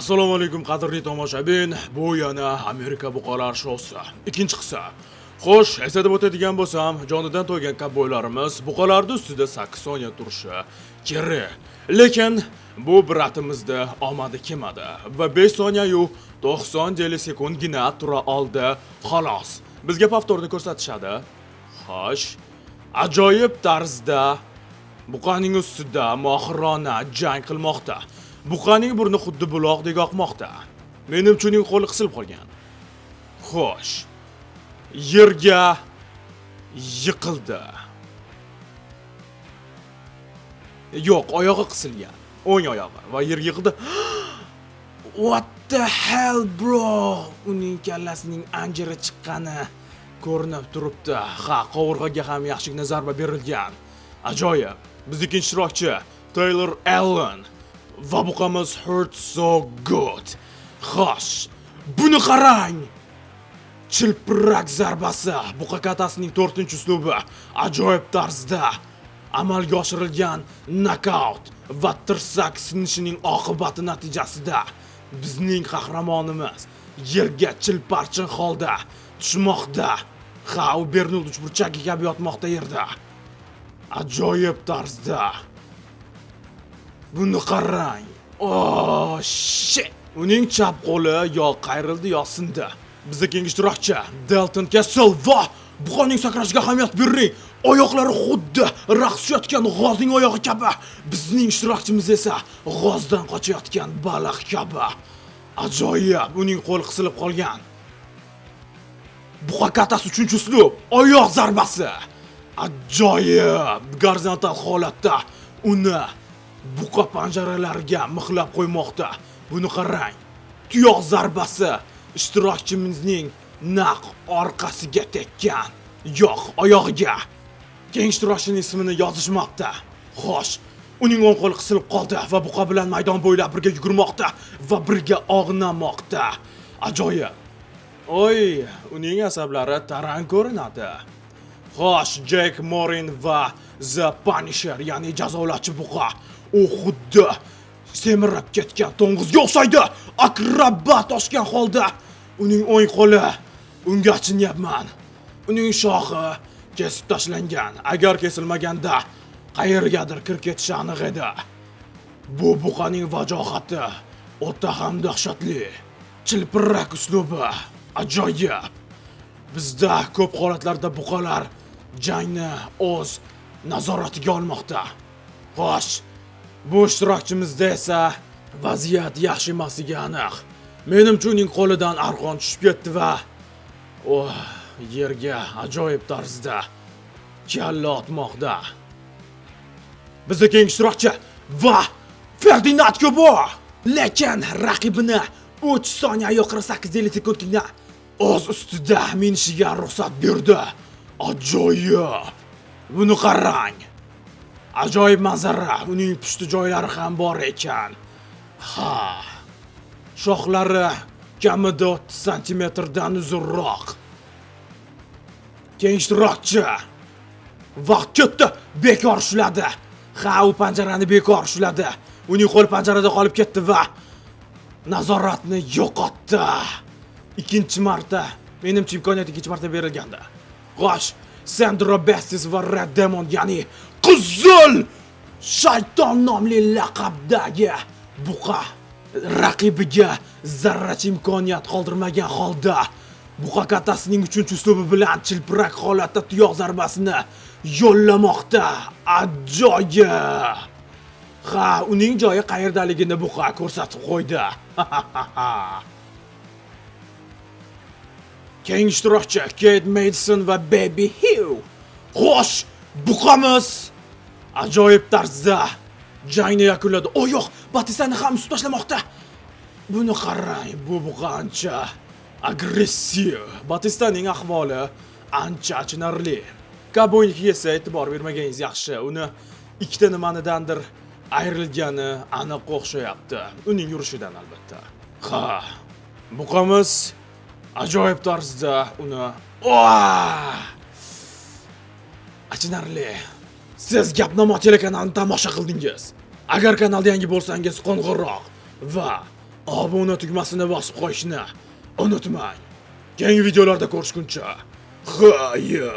Assalomu alaykum qadrli tomoshabin. Bu yana Amerika buqalar shousi. Ikkinchi qissa. Xo'sh, eslatib o'tadigan bo'lsam, jonidan to'ygan kovboylarimiz buqalarda ustida 8 soniya turishi kerak. Lekin bu bratimizda omadi kelmadi va 5 soniya yu 90 sekundgina tura oldi, xolos. Bizga повторni ko'rsatishadi. Xo'sh, ajoyib tarzda buqaning ustida mohirona jang qilmoqda. Buqaning burni xuddi buloqdek oqmoqda. Menimcha uning qo'li qisilib qolgan. Xo'sh, yerga yiqildi. Yo'q, oyog'i qisilgan. O'ng oyog'i va yerga yiqildi. What the hell, bro? Uning kallasining anjiri chiqqani ko'rinib turibdi. Ha, qovurg'aga ham yaxshigina zarba berilgan. Ajoyib. Bizning ishtirokchi Taylor Allen va buqamiz hurt so good. Xo'sh, buni qarang. Chilpirak zarbasi, buqa katasining 4-uslubi ajoyib tarzda amalga oshirilgan nokaut va tirsak sinishining oqibati natijasida bizning qahramonimiz yerga chilparchin holda tushmoqda. Ha, u Bernold uchburchagi kabi yotmoqda yerda. Ajoyib tarzda. Buni qarang. Oh, shit. Uning chap qo'li yo qayrildi yo sindi. Bizga keng ishtirokchi Dalton Castle va buqaning sakrashiga ahamiyat bering. Oyoqlari xuddi raqslayotgan g'ozning oyog'i kabi. Bizning ishtirokchimiz esa g'ozdan qochayotgan baliq kabi. Ajoyib, uning qo'li qisilib qolgan. Buqa katasi 3-uslub, oyoq zarbasi. Ajoyib, gorizontal holatda uni buqa panjaralariga mixlab qo'ymoqda. Buni qarang. Tuyoq zarbasi ishtirokchimizning naq orqasiga tekkan. Yo'q, oyog'iga. Keng ishtirokchining ismini yozishmoqda. Xo'sh, uning o'ng qo'li qisilib qoldi va buqa bilan maydon bo'ylab birga yugurmoqda va birga og'namoqda. Ajoyib. Oy, uning asablari tarang ko'rinadi. Xo'sh, Jack Morin va The Punisher, ya'ni jazolovchi buqa, u xuddi semirib ketgan to'ng'izga o'xshaydi. Akrobat oshgan holda uning o'ng qo'li unga achinyapman. Uning shoxi kesib tashlangan. Agar kesilmaganda qayergadir kirib ketishi aniq edi. Bu buqaning vajohati o'ta ham dahshatli. Chilpirak uslubi ajoyib. Bizda ko'p holatlarda buqalar jangni o'z nazoratiga olmoqda. Xo'sh, bu ishtirokchimizda esa vaziyat yaxshi emasligi aniq. Menimcha uning qo'lidan arqon tushib ketdi va yerga ajoyib tarzda kalla otmoqda. Bizda keng ishtirokchi va Ferdinand Kubo, lekin raqibini 3 soniya 48 sekundgina o'z ustida minishiga ruxsat berdi. Ajoyib. Buni qarang. Ajoyib manzara. Uning pushti joylari ham bor ekan. Ha. Shoxlari kamida 30 santimetrdan uzunroq. Keng ishtirokchi. Vaqt ketdi. Bekor ushladi. Ha, u panjarani bekor ushladi. Uning qo'li panjarada qolib ketdi va nazoratni yo'qotdi. Ikkinchi marta, menimcha imkoniyat ikkinchi marta berilgandi. Xo'sh, Sandro Bestis va Red Demon, ya'ni Qizil shayton nomli laqabdagi buqa raqibiga zarracha imkoniyat qoldirmagan holda buqa katasining 3-uslubi bilan chilpirak holatda tuyoq zarbasini yo'llamoqda. Ajoyib. Ha, uning joyi qayerdaligini buqa ko'rsatib qo'ydi. Keng ishtirokchi Kate Madison va Baby Hugh. Xo'sh, buqamiz ajoyib tarzda jangni yakunladi. O yo'q, Batistani ham ust tashlamoqda. Buni qarang, bu buqa ancha agressiv. Batistaning ahvoli ancha achinarli. Kaboynikiga esa e'tibor bermaganingiz yaxshi. Uni ikkita nimanidandir ayrilgani aniq o'xshayapti. Uning yurishidan albatta. Ha, buqamiz ajoyib tarzda uni achinarli. Siz Gapnamo telekanalini tomosha qildingiz. Agar kanalda yangi bo'lsangiz qo'ng'iroq va obuna tugmasini bosib qo'yishni unutmang. Keyingi videolarda ko'rishguncha, xayr.